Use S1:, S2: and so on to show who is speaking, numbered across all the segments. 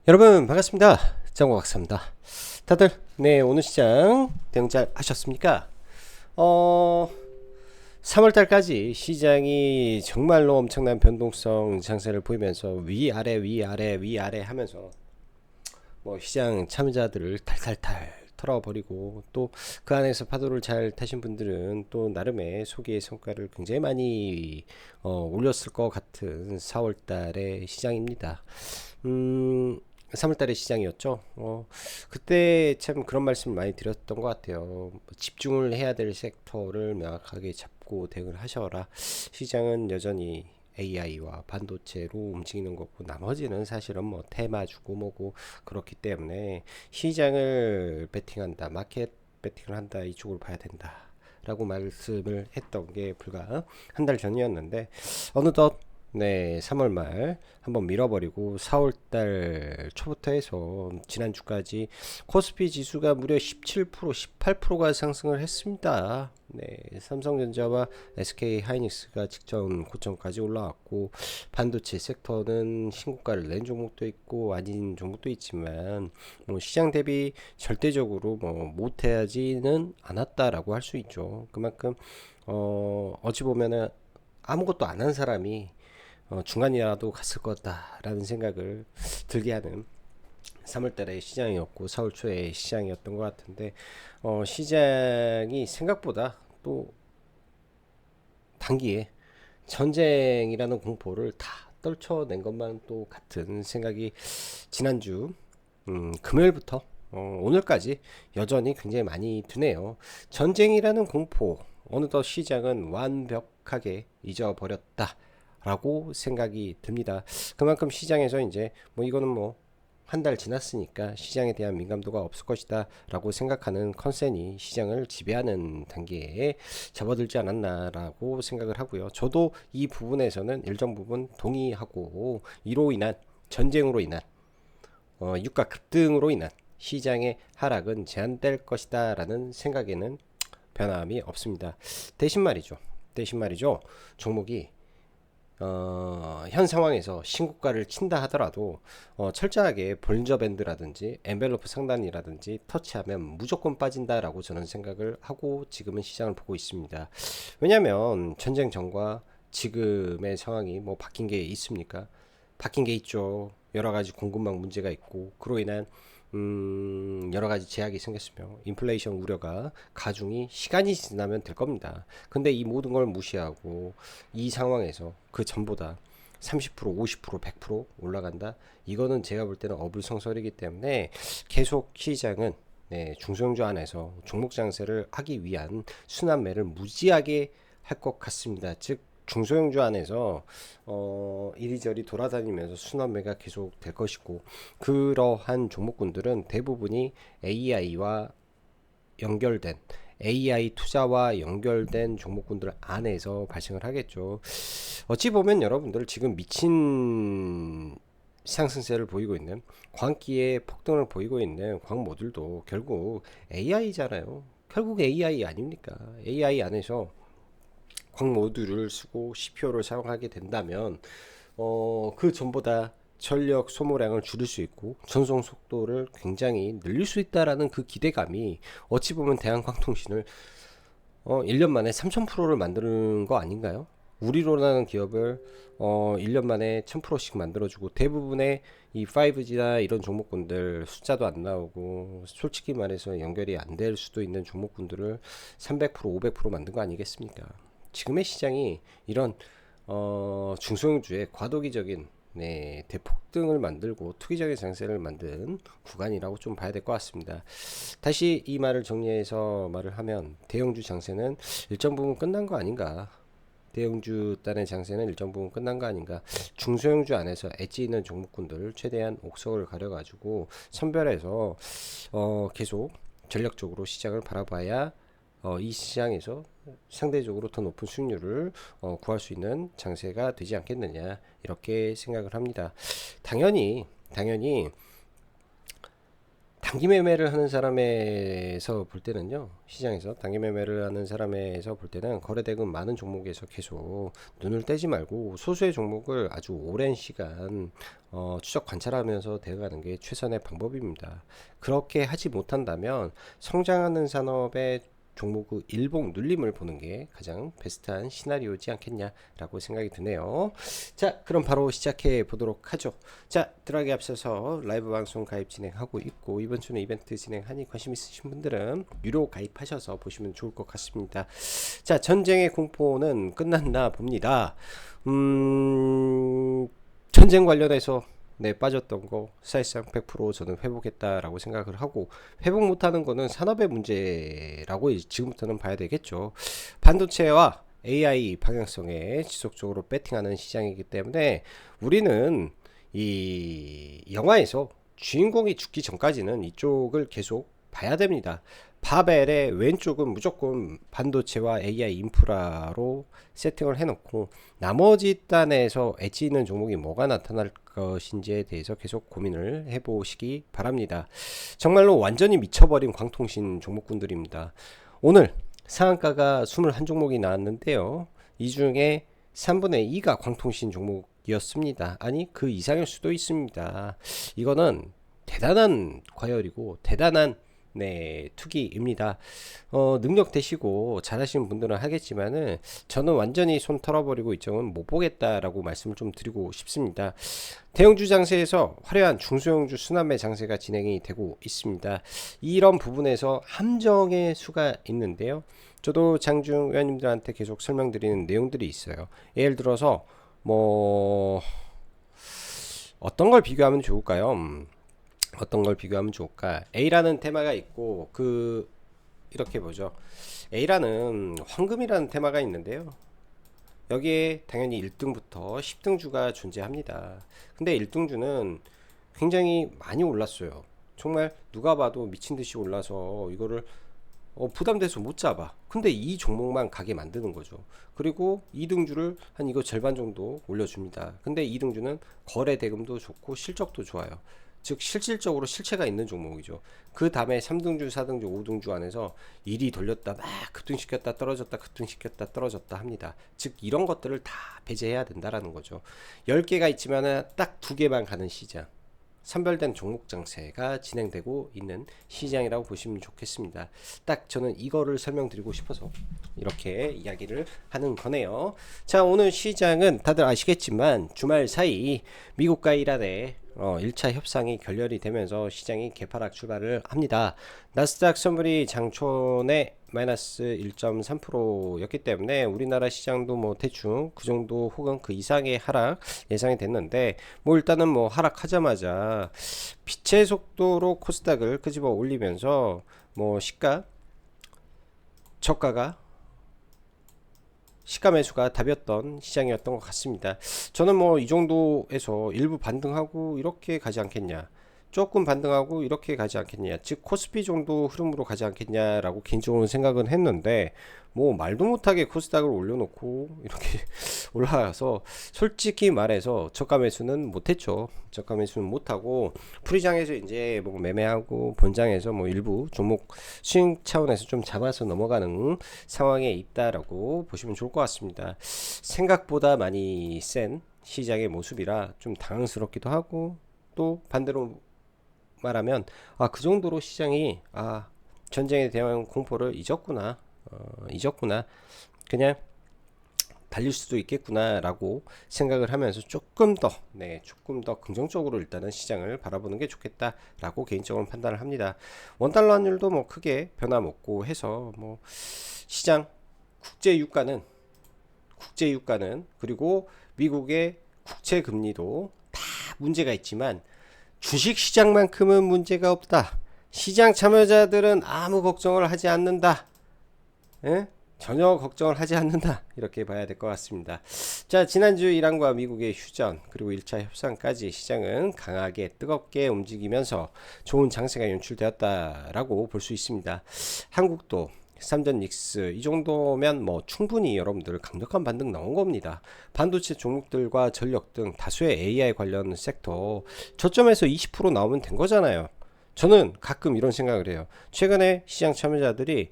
S1: 여러분 반갑습니다. 장고박사입니다. 다들 오늘 시장 대응 잘 하셨습니까? 3월달까지 시장이 정말로 엄청난 변동성 장세를 보이면서 위아래 위아래 위아래 하면서 뭐 시장 참여자들을 탈탈탈 털어버리고, 또 그 안에서 파도를 잘 타신 분들은 또 나름의 소기의 성과를 굉장히 많이 올렸을 것 같은 4월달의 시장입니다. 3월달의 시장이었죠. 그때 참 그런 말씀을 많이 드렸던 것 같아요. 뭐 집중을 해야 될 섹터를 명확하게 잡고 대응을 하셔라. 시장은 여전히 AI와 반도체로 움직이는 거고, 나머지는 사실은 뭐 테마주고 뭐고 그렇기 때문에 시장을 베팅한다, 마켓 베팅을 한다, 이쪽으로 봐야 된다 라고 말씀을 했던 게 불과 한 달 전이었는데, 어느덧 3월 말 한번 밀어버리고 4월 달 초부터 해서 지난주까지 코스피 지수가 무려 17%, 18%가 상승을 했습니다. 삼성전자와 SK 하이닉스가 직전 고점까지 올라왔고, 반도체 섹터는 신고가를 낸 종목도 있고 아닌 종목도 있지만, 뭐 시장 대비 절대적으로 뭐 못해야지는 않았다라고 할 수 있죠. 그만큼 어찌 보면은 아무것도 안 한 사람이 중간이라도 갔을 거다라는 생각을 들게 하는 3월달의 시장이었고 4월 초의 시장이었던 것 같은데, 시장이 생각보다 또 단기에 전쟁이라는 공포를 다 떨쳐낸 것만 또 같은 생각이 지난주 금요일부터 오늘까지 여전히 굉장히 많이 드네요. 전쟁이라는 공포, 어느덧 시장은 완벽하게 잊어버렸다 라고 생각이 듭니다. 그만큼 시장에서 이제 뭐 이거는 뭐 한 달 지났으니까 시장에 대한 민감도가 없을 것이다 라고 생각하는 컨센이 시장을 지배하는 단계에 접어들지 않았나라고 생각을 하고요. 저도 이 부분에서는 일정 부분 동의하고, 이로 인한 전쟁으로 인한 유가 급등으로 인한 시장의 하락은 제한될 것이다 라는 생각에는 변함이 없습니다. 대신 말이죠, 종목이 현 상황에서 신고가를 친다 하더라도 철저하게 볼린저 밴드라든지 엔벨로프 상단이라든지 터치하면 무조건 빠진다라고 저는 생각을 하고 지금은 시장을 보고 있습니다. 왜냐하면 전쟁 전과 지금의 상황이 뭐 바뀐 게 있습니까? 바뀐 게 있죠. 여러 가지 공급망 문제가 있고, 그로 인한 여러 가지 제약이 생겼으며 인플레이션 우려가 가중이 시간이 지나면 될 겁니다. 근데 이 모든 걸 무시하고 이 상황에서 그 전보다 30%, 50%, 100% 올라간다? 이거는 제가 볼 때는 어불성설이기 때문에 계속 시장은 중소형주 안에서 종목 장세를 하기 위한 순환매를 무지하게 할 것 같습니다. 즉 중소형주 안에서 이리저리 돌아다니면서 순환매가 계속 될 것이고, 그러한 종목군들은 대부분이 AI와 연결된 AI 투자와 연결된 종목군들 안에서 발생을 하겠죠. 어찌 보면 여러분들 지금 미친 상승세를 보이고 있는, 광기의 폭등을 보이고 있는 광모들도 결국 AI잖아요. 결국 AI 아닙니까? AI 안에서 광 모듈을 쓰고 CPU를 사용하게 된다면 그 전보다 전력 소모량을 줄일 수 있고 전송 속도를 굉장히 늘릴 수 있다라는 그 기대감이, 어찌 보면 대한광통신을 1년 만에 3000%를 만드는 거 아닌가요? 우리로라는 기업을 1년 만에 1000%씩 만들어주고, 대부분의 이 5G나 이런 종목군들 숫자도 안 나오고 솔직히 말해서 연결이 안 될 수도 있는 종목군들을 300%, 500% 만든 거 아니겠습니까? 지금의 시장이 이런 중소형주의 과도기적인 대폭등을 만들고 투기적인 장세를 만든 구간이라고 좀 봐야 될 것 같습니다. 다시 이 말을 정리해서 말을 하면, 대형주 장세는 일정 부분 끝난 거 아닌가? 대형주 단의 장세는 일정 부분 끝난 거 아닌가? 중소형주 안에서 엣지 있는 종목군들 최대한 옥석을 가려가지고 선별해서 계속 전략적으로 시장을 바라봐야 이 시장에서 상대적으로 더 높은 수익률을 구할 수 있는 장세가 되지 않겠느냐, 이렇게 생각을 합니다. 당연히 단기 매매를 하는 사람에서 볼 때는요, 시장에서 단기 매매를 하는 사람에서 볼 때는 거래대금 많은 종목에서 계속 눈을 떼지 말고 소수의 종목을 아주 오랜 시간 추적 관찰하면서 대응하는 게 최선의 방법입니다. 그렇게 하지 못한다면 성장하는 산업의 종목의 일봉 눌림을 보는 게 가장 베스트한 시나리오지 않겠냐라고 생각이 드네요. 자, 그럼 바로 시작해 보도록 하죠. 자, 들어가기 앞서서 라이브 방송 가입 진행하고 있고, 이번 주는 이벤트 진행하니 관심 있으신 분들은 유료 가입하셔서 보시면 좋을 것 같습니다. 자, 전쟁의 공포는 끝났나 봅니다. 전쟁 관련해서 빠졌던 거 사실상 100% 저는 회복했다라고 생각을 하고, 회복 못하는 거는 산업의 문제라고 지금부터는 봐야 되겠죠. 반도체와 AI 방향성에 지속적으로 배팅하는 시장이기 때문에 우리는 이 영화에서 주인공이 죽기 전까지는 이쪽을 계속 봐야 됩니다. 바벨의 왼쪽은 무조건 반도체와 AI 인프라로 세팅을 해놓고, 나머지 단에서 엣지 있는 종목이 뭐가 나타날 것인지에 대해서 계속 고민을 해보시기 바랍니다. 정말로 완전히 미쳐버린 광통신 종목군들입니다. 오늘 상한가가 21종목이 나왔는데요, 이 중에 3분의 2가 광통신 종목이었습니다. 아니, 그 이상일 수도 있습니다. 이거는 대단한 과열이고 대단한 투기입니다. 능력 되시고 잘하시는 분들은 하겠지만은 저는 완전히 손 털어버리고 이쪽은 못 보겠다라고 말씀을 좀 드리고 싶습니다. 대형주 장세에서 화려한 중소형주 순환매 장세가 진행이 되고 있습니다. 이런 부분에서 함정의 수가 있는데요, 저도 장중 회원님들한테 계속 설명드리는 내용들이 있어요. 예를 들어서 뭐 어떤 걸 비교하면 좋을까요? 어떤 걸 비교하면 좋을까? A라는 테마가 있고, 이렇게 보죠. A라는 황금이라는 테마가 있는데요, 여기에 당연히 1등부터 10등주가 존재합니다. 근데 1등주는 굉장히 많이 올랐어요. 정말 누가 봐도 미친듯이 올라서 이거를 부담돼서 못 잡아. 근데 이 종목만 가게 만드는 거죠. 그리고 2등주를 한 이거 절반 정도 올려줍니다. 근데 2등주는 거래 대금도 좋고 실적도 좋아요. 즉 실질적으로 실체가 있는 종목이죠. 그 다음에 3등주, 4등주, 5등주 안에서 일이 돌렸다 막 급등시켰다 떨어졌다 급등시켰다 떨어졌다 합니다. 즉 이런 것들을 다 배제해야 된다라는 거죠. 10개가 있지만 딱 2개만 가는 시장, 선별된 종목 장세가 진행되고 있는 시장이라고 보시면 좋겠습니다. 딱 저는 이거를 설명드리고 싶어서 이렇게 이야기를 하는 거네요. 자, 오늘 시장은 다들 아시겠지만 주말 사이 미국과 이란의 1차 협상이 결렬이 되면서 시장이 개파락 출발을 합니다. 나스닥 선물이 장초내 마이너스 1.3%였기 때문에 우리나라 시장도 뭐 대충 그 정도 혹은 그 이상의 하락 예상이 됐는데, 뭐 일단은 뭐 하락하자마자 빛의 속도로 코스닥을 끄집어 올리면서 뭐 저가가 시가 매수가 답이었던 시장이었던 것 같습니다. 저는 뭐 이 정도에서 일부 반등하고 이렇게 가지 않겠냐, 조금 반등하고 이렇게 가지 않겠냐, 즉 코스피 정도 흐름으로 가지 않겠냐라고 개인적으로 생각은 했는데, 뭐 말도 못하게 코스닥을 올려놓고 이렇게 올라가서 솔직히 말해서 저가 매수는 못했죠. 저가 매수는 못하고 프리장에서 이제 뭐 매매하고 본장에서 뭐 일부 종목 스윙 차원에서 좀 잡아서 넘어가는 상황에 있다라고 보시면 좋을 것 같습니다. 생각보다 많이 센 시장의 모습이라 좀 당황스럽기도 하고, 또 반대로 말하면 그 정도로 시장이 전쟁에 대한 공포를 잊었구나, 그냥 달릴 수도 있겠구나 라고 생각을 하면서 조금 더 긍정적으로 일단은 시장을 바라보는 게 좋겠다 라고 개인적으로 판단을 합니다. 원달러 환율도 뭐 크게 변함없고 해서 뭐 시장 국제 유가는 그리고 미국의 국채 금리도 다 문제가 있지만 주식 시장만큼은 문제가 없다. 시장 참여자들은 아무 걱정을 하지 않는다. 에? 전혀 걱정을 하지 않는다, 이렇게 봐야 될 것 같습니다. 자, 지난주 이란과 미국의 휴전 그리고 1차 협상까지 시장은 강하게 뜨겁게 움직이면서 좋은 장세가 연출되었다라고 볼 수 있습니다. 한국도 삼전 닉스 이 정도면 뭐 충분히 여러분들 강력한 반등 나온 겁니다. 반도체 종목들과 전력 등 다수의 AI 관련 섹터 저점에서 20% 나오면 된 거잖아요. 저는 가끔 이런 생각을 해요. 최근에 시장 참여자들이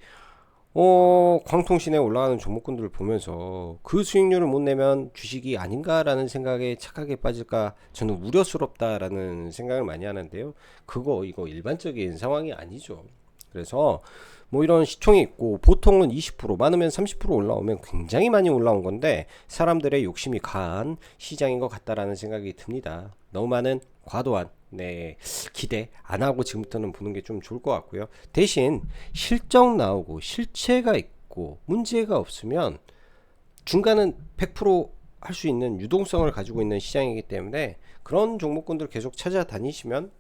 S1: 광통신에 올라가는 종목군들을 보면서 그 수익률을 못 내면 주식이 아닌가라는 생각에 착하게 빠질까 저는 우려스럽다라는 생각을 많이 하는데요. 이거 일반적인 상황이 아니죠. 그래서 뭐 이런 시총이 있고 보통은 20% 많으면 30% 올라오면 굉장히 많이 올라온 건데 사람들의 욕심이 강한 시장인 것 같다라는 생각이 듭니다. 너무 많은 과도한 기대 안 하고 지금부터는 보는 게 좀 좋을 것 같고요. 대신 실적 나오고 실체가 있고 문제가 없으면 중간은 100% 할 수 있는 유동성을 가지고 있는 시장이기 때문에 그런 종목군들 계속 찾아다니시면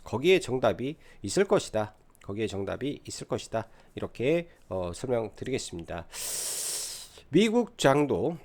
S1: 거기에 정답이 있을 것이다. 거기에 정답이 있을 것이다. 이렇게 설명드리겠습니다. 미국 장도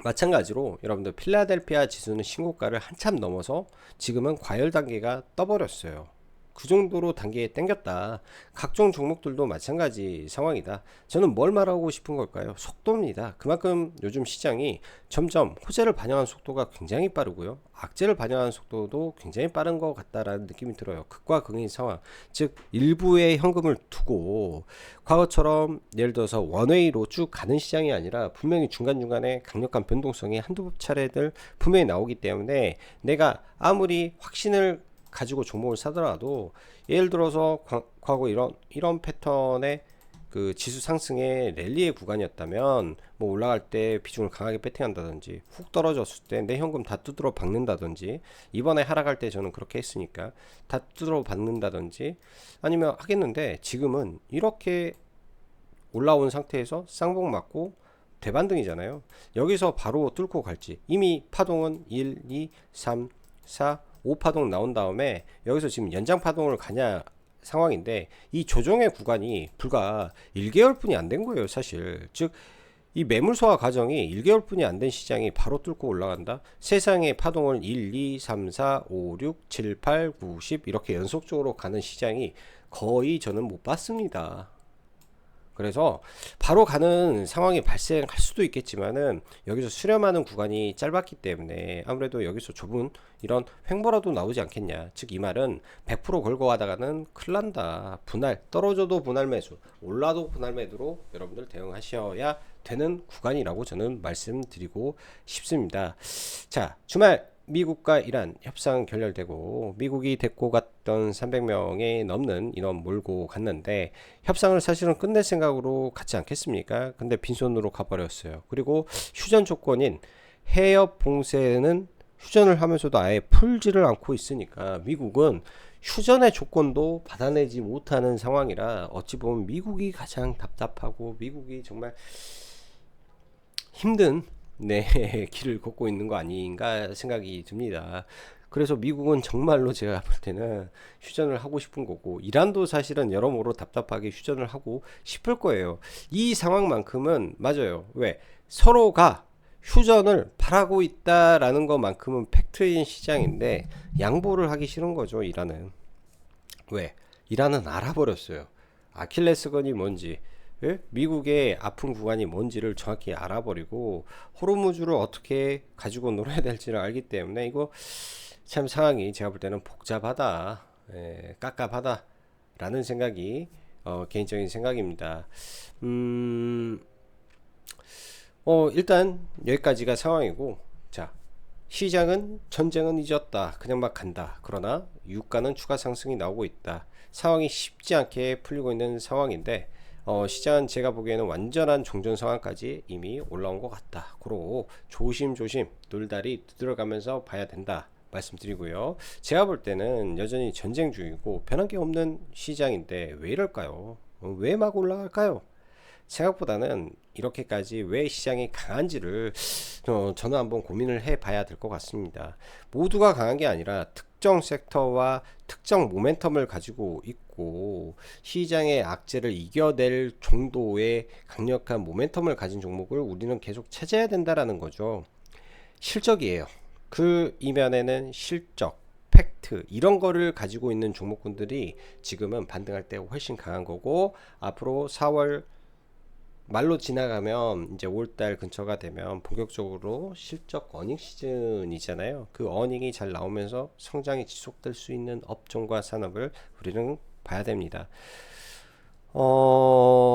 S1: 마찬가지로 여러분들 필라델피아 지수는 신고가를 한참 넘어서 지금은 과열 단계가 떠버렸어요. 그 정도로 단계에 땡겼다. 각종 종목들도 마찬가지 상황이다. 저는 뭘 말하고 싶은 걸까요? 속도입니다. 그만큼 요즘 시장이 점점 호재를 반영하는 속도가 굉장히 빠르고요. 악재를 반영하는 속도도 굉장히 빠른 것 같다라는 느낌이 들어요. 극과 극인 상황. 즉 일부의 현금을 두고 과거처럼 예를 들어서 원웨이로 쭉 가는 시장이 아니라 분명히 중간중간에 강력한 변동성이 한두 차례들 분명히 나오기 때문에 내가 아무리 확신을 가지고 종목을 사더라도 예를 들어서 과거 이런 패턴의 그 지수 상승의 랠리의 구간이었다면 뭐 올라갈 때 비중을 강하게 배팅한다든지 훅 떨어졌을 때 내 현금 다 두드러 박는다든지 이번에 하락할 때 저는 그렇게 했으니까 다 두드러 박는다든지 아니면 하겠는데 지금은 이렇게 올라온 상태에서 쌍봉 맞고 대반등이잖아요. 여기서 바로 뚫고 갈지 이미 파동은 1, 2, 3, 4 5파동 나온 다음에 여기서 지금 연장 파동을 가냐 상황인데 이 조정의 구간이 불과 1개월 뿐이 안 된 거예요. 사실 즉 이 매물 소화 과정이 1개월 뿐이 안 된 시장이 바로 뚫고 올라간다. 세상의 파동을 1, 2, 3, 4, 5, 6, 7, 8, 9, 10 이렇게 연속적으로 가는 시장이 거의 저는 못 봤습니다. 그래서 바로 가는 상황이 발생할 수도 있겠지만은 여기서 수렴하는 구간이 짧았기 때문에 아무래도 여기서 좁은 이런 횡보라도 나오지 않겠냐. 즉 이 말은 100% 걸고 가다가는 큰일 난다. 분할 떨어져도 분할 매수 올라도 분할 매도로 여러분들 대응하셔야 되는 구간이라고 저는 말씀드리고 싶습니다. 자, 주말 미국과 이란 협상 결렬되고 미국이 데리고 갔던 300명에 넘는 인원 몰고 갔는데 협상을 사실은 끝낼 생각으로 갔지 않겠습니까? 근데 빈손으로 가버렸어요. 그리고 휴전 조건인 해협 봉쇄는 휴전을 하면서도 아예 풀지를 않고 있으니까 미국은 휴전의 조건도 받아내지 못하는 상황이라 어찌 보면 미국이 가장 답답하고 미국이 정말 힘든 길을 걷고 있는 거 아닌가 생각이 듭니다. 그래서 미국은 정말로 제가 볼 때는 휴전을 하고 싶은 거고 이란도 사실은 여러모로 답답하게 휴전을 하고 싶을 거예요. 이 상황만큼은 맞아요. 왜? 서로가 휴전을 바라고 있다라는 것만큼은 팩트인 시장인데 양보를 하기 싫은 거죠. 이란은. 왜? 이란은 알아버렸어요. 아킬레스건이 뭔지 예? 미국의 아픈 구간이 뭔지를 정확히 알아버리고 호르무즈를 어떻게 가지고 놀아야 될지를 알기 때문에 이거 참 상황이 제가 볼 때는 복잡하다, 깝깝하다 라는 생각이 개인적인 생각입니다. 일단 여기까지가 상황이고 자 시장은 전쟁은 잊었다 그냥 막 간다. 그러나 유가는 추가 상승이 나오고 있다. 상황이 쉽지 않게 풀리고 있는 상황인데 시장은 제가 보기에는 완전한 종전 상황까지 이미 올라온 것 같다. 그러고 조심조심 놀다리 두드려가면서 봐야 된다 말씀드리고요. 제가 볼 때는 여전히 전쟁 중이고 변한 게 없는 시장인데 왜 이럴까요? 왜 막 올라갈까요? 생각보다는 이렇게까지 왜 시장이 강한지를 저는 한번 고민을 해봐야 될 것 같습니다. 모두가 강한 게 아니라 특정 섹터와 특정 모멘텀을 가지고 있고 시장의 악재를 이겨낼 정도의 강력한 모멘텀을 가진 종목을 우리는 계속 찾아야 된다라는 거죠. 실적이에요. 그 이면에는 실적, 팩트 이런 거를 가지고 있는 종목군들이 지금은 반등할 때 훨씬 강한 거고 앞으로 4월 말로 지나가면 이제 5월달 근처가 되면 본격적으로 실적 어닝 시즌이잖아요. 그 어닝이 잘 나오면서 성장이 지속될 수 있는 업종과 산업을 우리는 봐야 됩니다.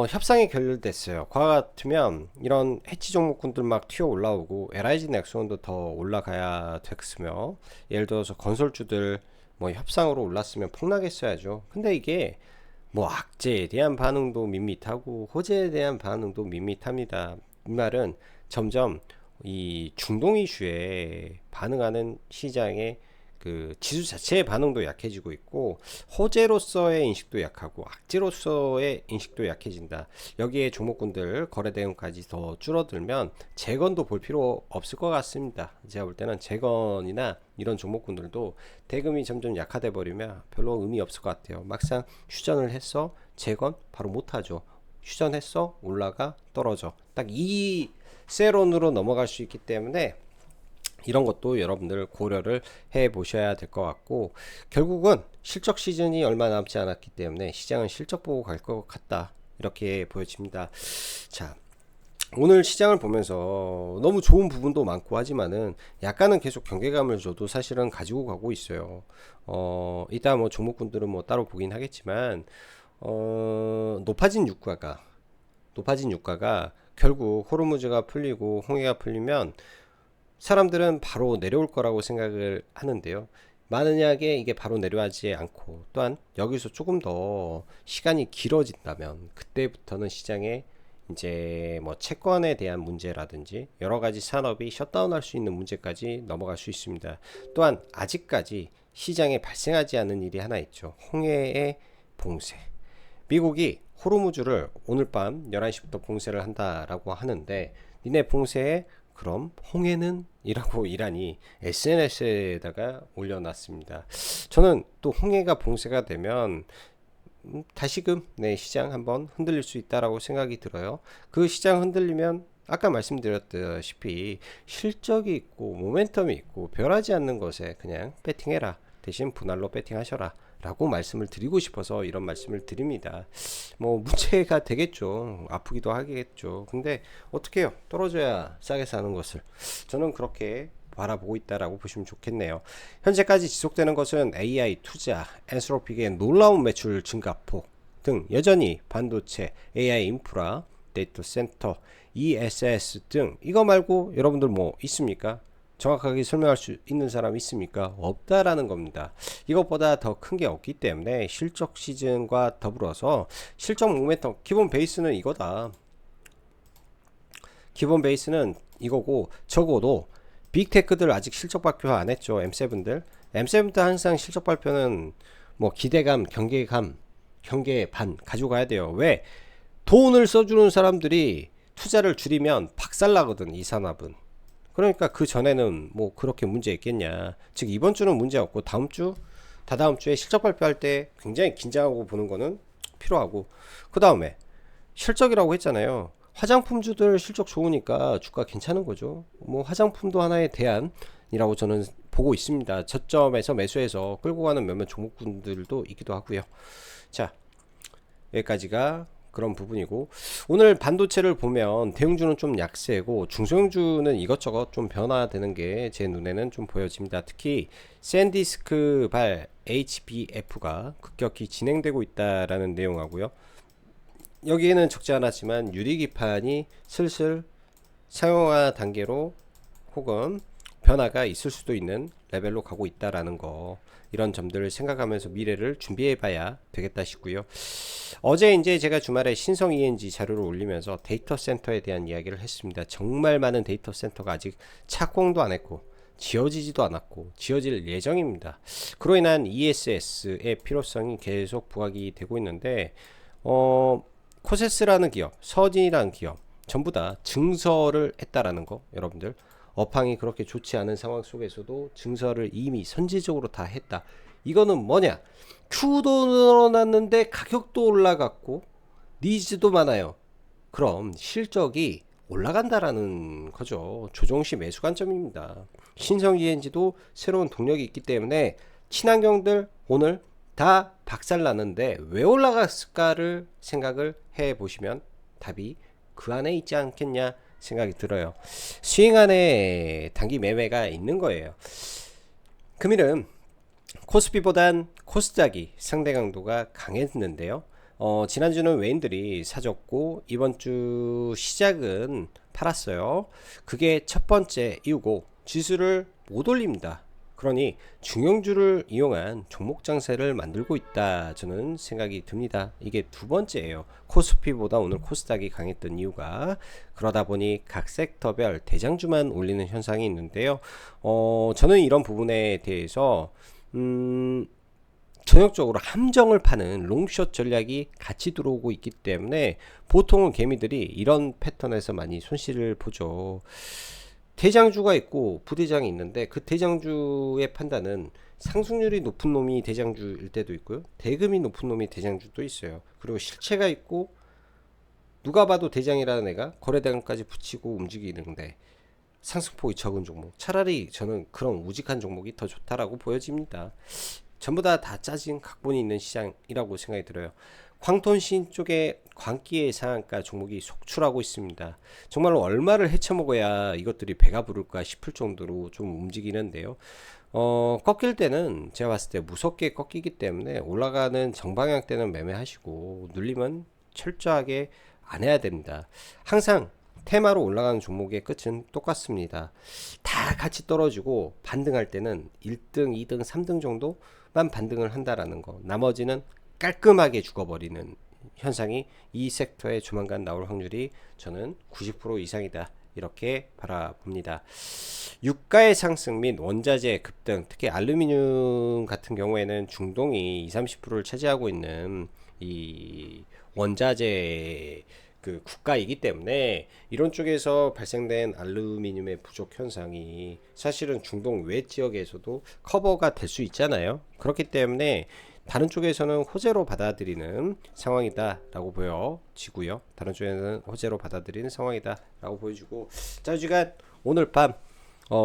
S1: 협상이 결렬됐어요. 과거 같으면 이런 해치 종목군들 막 튀어 올라오고 LIG 넥슨도 더 올라가야 됐으며, 예를 들어서 건설주들 뭐 협상으로 올랐으면 폭락했어야죠. 근데 이게 뭐 악재에 대한 반응도 밋밋하고 호재에 대한 반응도 밋밋합니다. 이 말은 점점 이 중동 이슈에 반응하는 시장의 그 지수 자체의 반응도 약해지고 있고, 호재로서의 인식도 약하고 악재로서의 인식도 약해진다. 여기에 종목군들 거래 대응까지 더 줄어들면 재건도 볼 필요 없을 것 같습니다. 제가 볼 때는 재건이나 이런 종목군들도 대금이 점점 약화돼 버리면 별로 의미 없을 것 같아요. 막상 휴전을 했어, 재건 바로 못하죠. 휴전했어, 올라가, 떨어져. 딱 이 세론으로 넘어갈 수 있기 때문에 이런 것도 여러분들 고려를 해 보셔야 될 것 같고, 결국은 실적 시즌이 얼마 남지 않았기 때문에 시장은 실적 보고 갈 것 같다, 이렇게 보여집니다. 자, 오늘 시장을 보면서 너무 좋은 부분도 많고 하지만은 약간은 계속 경계감을 저도 사실은 가지고 가고 있어요. 이따 뭐 종목군들은 뭐 따로 보긴 하겠지만, 높아진 유가가 결국 호르무즈가 풀리고 홍해가 풀리면 사람들은 바로 내려올 거라고 생각을 하는데요. 만약에 이게 바로 내려가지 않고, 또한 여기서 조금 더 시간이 길어진다면 그때부터는 시장에 이제 뭐 채권에 대한 문제라든지 여러 가지 산업이 셧다운할 수 있는 문제까지 넘어갈 수 있습니다. 또한 아직까지 시장에 발생하지 않은 일이 하나 있죠. 홍해의 봉쇄. 미국이 호르무즈를 오늘 밤 11시부터 봉쇄를 한다라고 하는데, 니네 봉쇄에 그럼 홍해는? 이라고 이란이 SNS에다가 올려놨습니다. 저는 또 홍해가 봉쇄가 되면 다시금 내 시장 한번 흔들릴 수 있다라고 생각이 들어요. 그 시장 흔들리면 아까 말씀드렸다시피 실적이 있고 모멘텀이 있고 변하지 않는 것에 그냥 배팅해라, 대신 분할로 배팅하셔라 라고 말씀을 드리고 싶어서 이런 말씀을 드립니다. 뭐 문제가 되겠죠. 아프기도 하겠죠. 근데 어떻게 해요? 떨어져야 싸게 사는 것을. 저는 그렇게 바라보고 있다라고 보시면 좋겠네요. 현재까지 지속되는 것은 AI 투자, 엔스로픽의 놀라운 매출 증가폭 등 여전히 반도체, AI 인프라, 데이터 센터, ESS 등, 이거 말고 여러분들 뭐 있습니까? 정확하게 설명할 수 있는 사람 있습니까? 없다라는 겁니다. 이것보다 더 큰 게 없기 때문에 실적 시즌과 더불어서 실적 모멘텀, 기본 베이스는 이거다. 기본 베이스는 이거고, 적어도 빅테크들 아직 실적 발표 안 했죠. M7들. M7도 항상 실적 발표는 뭐 기대감, 경계감, 경계 반 가져가야 돼요. 왜? 돈을 써주는 사람들이 투자를 줄이면 박살나거든, 이 산업은. 그러니까 그 전에는 뭐 그렇게 문제 있겠냐. 즉 이번 주는 문제 없고 다음 주, 다다음 주에 실적 발표할 때 굉장히 긴장하고 보는 거는 필요하고, 그 다음에 실적이라고 했잖아요. 화장품주들 실적 좋으니까 주가 괜찮은 거죠. 뭐 화장품도 하나의 대안이라고 저는 보고 있습니다. 저점에서 매수해서 끌고 가는 몇몇 종목군들도 있기도 하고요. 자, 여기까지가 그런 부분이고, 오늘 반도체를 보면 대형주는 좀 약세고 중소형주는 이것저것 좀 변화되는 게 제 눈에는 좀 보여집니다. 특히 샌디스크 발 HBF가 급격히 진행되고 있다라는 내용하고요. 여기에는 적지 않았지만 유리기판이 슬슬 상용화 단계로 혹은 변화가 있을 수도 있는 레벨로 가고 있다라는 거, 이런 점들을 생각하면서 미래를 준비해 봐야 되겠다 싶고요. 어제 이제 제가 주말에 신성 ENG 자료를 올리면서 데이터 센터에 대한 이야기를 했습니다. 정말 많은 데이터 센터가 아직 착공도 안 했고 지어지지도 않았고 지어질 예정입니다. 그로 인한 ESS의 필요성이 계속 부각이 되고 있는데, 코세스라는 기업, 서진이라는 기업 전부 다 증설을 했다라는 거, 여러분들 업황이 그렇게 좋지 않은 상황 속에서도 증설을 이미 선제적으로 다 했다. 이거는 뭐냐? Q도 늘어났는데 가격도 올라갔고 니즈도 많아요. 그럼 실적이 올라간다라는 거죠. 조정시 매수 관점입니다. 신성 ENG도 새로운 동력이 있기 때문에 친환경들 오늘 다 박살났는데 왜 올라갔을까를 생각을 해 보시면 답이 그 안에 있지 않겠냐 생각이 들어요. 스윙 안에 단기 매매가 있는 거예요. 금일은 코스피보단 코스닥이 상대 강도가 강했는데요. 지난주는 외인들이 사줬고 이번 주 시작은 팔았어요. 그게 첫 번째 이유고 지수를 못 올립니다. 그러니 중형주를 이용한 종목 장세를 만들고 있다 저는 생각이 듭니다. 이게 두 번째예요. 코스피보다 오늘 코스닥이 강했던 이유가 그러다 보니 각 섹터별 대장주만 올리는 현상이 있는데요. 저는 이런 부분에 대해서 전형적으로 함정을 파는 롱숏 전략이 같이 들어오고 있기 때문에 보통은 개미들이 이런 패턴에서 많이 손실을 보죠. 대장주가 있고 부대장이 있는데 그 대장주의 판단은 상승률이 높은 놈이 대장주일 때도 있고요. 대금이 높은 놈이 대장주도 있어요. 그리고 실체가 있고 누가 봐도 대장이라는 애가 거래대금까지 붙이고 움직이는데 상승폭이 적은 종목, 차라리 저는 그런 우직한 종목이 더 좋다라고 보여집니다. 전부 다 짜진 각본이 있는 시장이라고 생각이 들어요. 광톤신 쪽에 광기의 상한가 종목이 속출하고 있습니다. 정말로 얼마를 헤쳐먹어야 이것들이 배가 부를까 싶을 정도로 좀 움직이는데요. 꺾일 때는 제가 봤을 때 무섭게 꺾이기 때문에 올라가는 정방향 때는 매매하시고 눌림은 철저하게 안 해야 됩니다. 항상 테마로 올라가는 종목의 끝은 똑같습니다. 다 같이 떨어지고 반등할 때는 1등, 2등, 3등 정도만 반등을 한다라는 거. 나머지는 깔끔하게 죽어버리는 현상이 이 섹터에 조만간 나올 확률이 저는 90% 이상이다. 이렇게 바라봅니다. 유가의 상승 및 원자재 급등, 특히 알루미늄 같은 경우에는 중동이 20-30%를 차지하고 있는 이 원자재 그 국가이기 때문에 이런 쪽에서 발생된 알루미늄의 부족 현상이 사실은 중동 외 지역에서도 커버가 될 수 있잖아요. 그렇기 때문에 다른 쪽에서는 호재로 받아들이는 상황이다 라고 보여지고요. 다른 쪽에는 호재로 받아들이는 상황이다 라고 보여지고, 자, 어지간 오늘 밤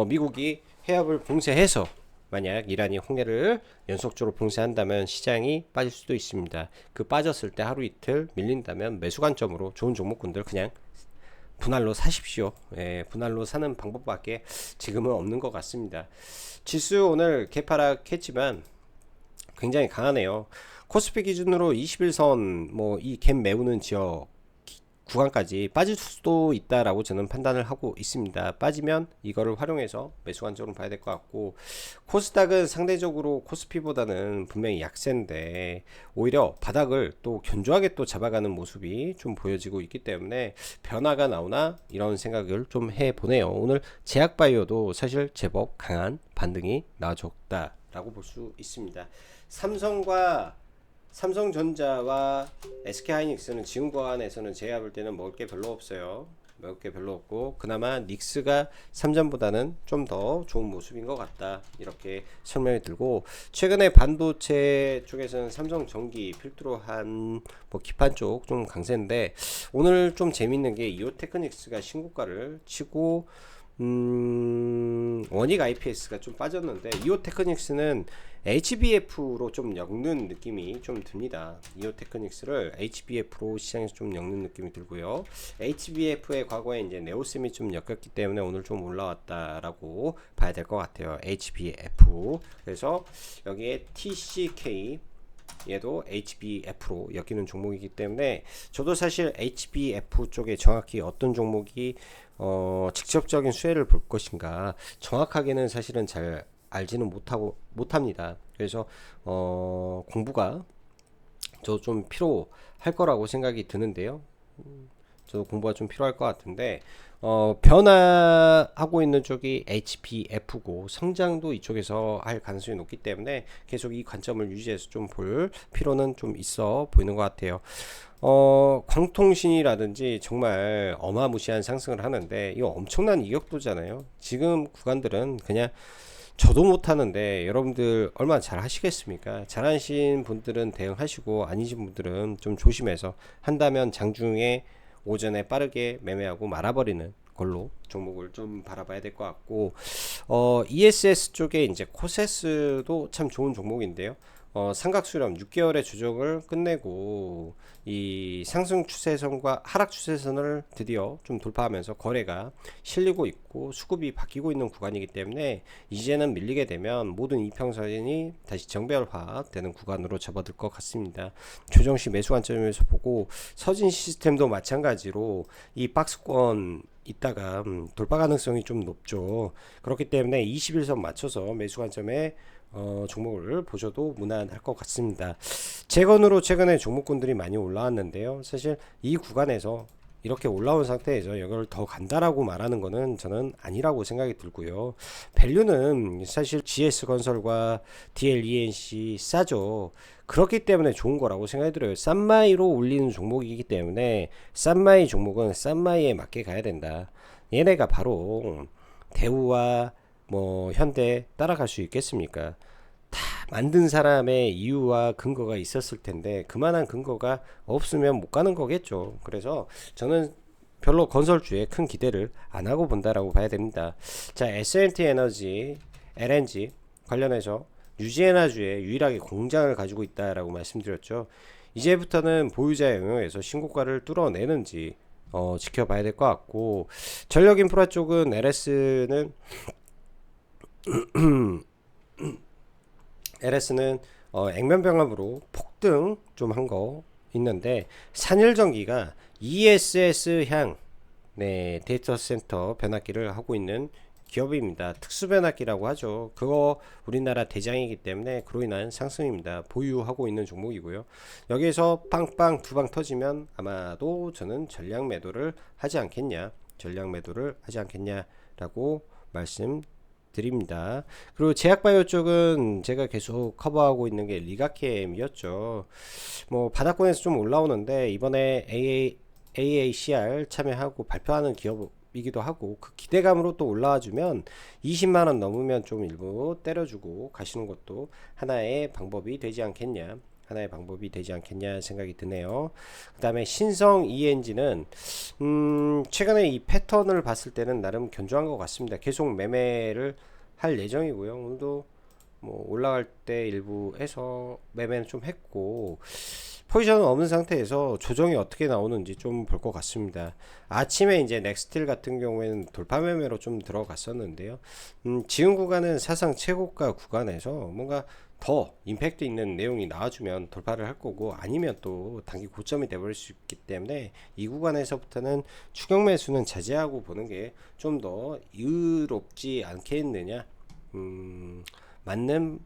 S1: 미국이 해협을 봉쇄해서 만약 이란이 홍해를 연속적으로 봉쇄한다면 시장이 빠질 수도 있습니다. 그 빠졌을 때 하루 이틀 밀린다면 매수 관점으로 좋은 종목군들 그냥 분할로 사십시오. 예, 분할로 사는 방법밖에 지금은 없는 것 같습니다. 지수 오늘 개파락했지만 굉장히 강하네요. 코스피 기준으로 21선 뭐 이 갭 메우는 지역 구간까지 빠질 수도 있다라고 저는 판단을 하고 있습니다. 빠지면 이거를 활용해서 매수 관점으로 봐야 될 것 같고, 코스닥은 상대적으로 코스피보다는 분명히 약세인데 오히려 바닥을 또 견조하게 또 잡아가는 모습이 좀 보여지고 있기 때문에 변화가 나오나 이런 생각을 좀 해보네요. 오늘 제약바이오도 사실 제법 강한 반등이 나와줬다라고 볼 수 있습니다. 삼성전자와 SK하이닉스는 지금 구간에서는 제가 볼 때는 먹을 게 별로 없어요. 먹을 게 별로 없고 그나마 닉스가 삼전보다는 좀 더 좋은 모습인 것 같다, 이렇게 설명이 들고, 최근에 반도체 쪽에서는 삼성전기 필두로 한 뭐 기판 쪽 좀 강세인데 오늘 좀 재밌는 게 이오테크닉스가 신고가를 치고 원익 IPS가 좀 빠졌는데 이오테크닉스는 HBF로 좀 엮는 느낌이 좀 듭니다. 이오테크닉스를 HBF로 시장에서 좀 엮는 느낌이 들고요. HBF의 과거에 이제 네오셈이 좀 엮였기 때문에 오늘 좀 올라왔다라고 봐야 될 것 같아요. HBF. 그래서 여기에 TCK 얘도 HBF로 엮이는 종목이기 때문에 저도 사실 HBF 쪽에 정확히 어떤 종목이 직접적인 수혜를 볼 것인가 정확하게는 사실은 잘 알지는 못합니다. 그래서 공부가 저 좀 필요할 거라고 생각이 드는데요. 저도 공부가 좀 필요할 것 같은데 변화하고 있는 쪽이 HBF고 성장도 이쪽에서 할 가능성이 높기 때문에 계속 이 관점을 유지해서 좀 볼 필요는 좀 있어 보이는 것 같아요. 광통신이라든지 정말 어마무시한 상승을 하는데 이거 엄청난 이격도잖아요. 지금 구간들은 그냥 저도 못하는데 여러분들 얼마나 잘 하시겠습니까? 잘하신 분들은 대응하시고 아니신 분들은 좀 조심해서 한다면 장중에 오전에 빠르게 매매하고 말아버리는 걸로 종목을 좀 바라봐야 될 것 같고, ESS 쪽에 이제 코세스도 참 좋은 종목인데요. 삼각수렴 6개월의 조정을 끝내고 이 상승 추세선과 하락 추세선을 드디어 좀 돌파하면서 거래가 실리고 있고 수급이 바뀌고 있는 구간이기 때문에 이제는 밀리게 되면 모든 이평선이 다시 정배열화 되는 구간으로 접어들 것 같습니다. 조정시 매수 관점에서 보고 서진 시스템도 마찬가지로 이 박스권 있다가 돌파 가능성이 좀 높죠. 그렇기 때문에 21선 맞춰서 매수 관점에 종목을 보셔도 무난할 것 같습니다. 재건으로 최근에 종목군들이 많이 올라왔는데요. 사실 이 구간에서 이렇게 올라온 상태에서 이걸 더 간다라고 말하는 거는 저는 아니라고 생각이 들고요. 밸류는 사실 GS건설과 DLENC 싸죠. 그렇기 때문에 좋은 거라고 생각이 들어요. 싼마이로 올리는 종목이기 때문에 싼마이 종목은 싼마이에 맞게 가야 된다. 얘네가 바로 대우와 뭐 현대 따라갈 수 있겠습니까? 다 만든 사람의 이유와 근거가 있었을 텐데 그만한 근거가 없으면 못 가는 거겠죠. 그래서 저는 별로 건설주에 큰 기대를 안 하고 본다라고 봐야 됩니다. 자, S&T 에너지, LNG 관련해서 유지에너지에 유일하게 공장을 가지고 있다라고 말씀드렸죠. 이제부터는 보유자 영역에서 신고가를 뚫어내는지 지켜봐야 될 것 같고, 전력인프라 쪽은 LS는 액면병합으로 폭등 좀 한 거 있는데 산일전기가 ESS 향 데이터 센터 변압기를 하고 있는 기업입니다. 특수 변압기라고 하죠. 그거 우리나라 대장이기 때문에 그로 인한 상승입니다. 보유하고 있는 종목이고요. 여기에서 빵빵 두 방 터지면 아마도 저는 전량 매도를 하지 않겠냐라고 말씀드립니다. 그리고 제약바이오 쪽은 제가 계속 커버하고 있는 게 리가캠이었죠. 뭐 바닥권에서 좀 올라오는데 이번에 AACR 참여하고 발표하는 기업이기도 하고 그 기대감으로 또 올라와주면 20만원 넘으면 좀 일부 때려주고 가시는 것도 하나의 방법이 되지 않겠냐 생각이 드네요. 그 다음에 신성 ENG는 최근에 이 패턴을 봤을 때는 나름 견조한 것 같습니다. 계속 매매를 할 예정이고요. 오늘도 뭐 올라갈 때 일부 해서 매매는 좀 했고 포지션은 없는 상태에서 조정이 어떻게 나오는지 좀 볼 것 같습니다. 아침에 이제 넥스틸 같은 경우에는 돌파 매매로 좀 들어갔었는데요. 지금 구간은 사상 최고가 구간에서 뭔가 더 임팩트 있는 내용이 나와주면 돌파를 할 거고 아니면 또 단기 고점이 돼버릴 수 있기 때문에 이 구간에서부터는 추격 매수는 자제하고 보는 게 좀 더 의롭지 않겠느냐, 맞는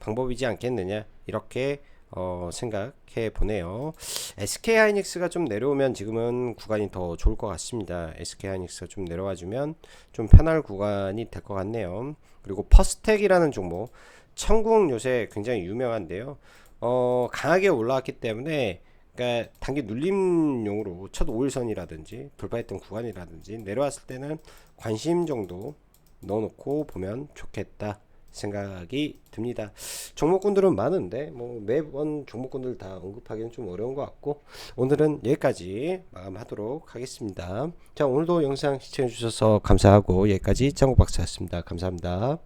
S1: 방법이지 않겠느냐 이렇게 생각해 보네요. SK하이닉스가 좀 내려오면 지금은 구간이 더 좋을 것 같습니다. SK하이닉스가 좀 내려와 주면 좀 편할 구간이 될 것 같네요. 그리고 퍼스텍이라는 종목 천궁 요새 굉장히 유명한데요. 강하게 올라왔기 때문에 그러니까 단기 눌림용으로 첫 5일선이라든지 돌파했던 구간이라든지 내려왔을 때는 관심 정도 넣어놓고 보면 좋겠다 생각이 듭니다. 종목군들은 많은데 뭐 매번 종목군들 다 언급하기는 좀 어려운 것 같고 오늘은 여기까지 마감하도록 하겠습니다. 자, 오늘도 영상 시청해 주셔서 감사하고 여기까지 짱구박사였습니다. 감사합니다.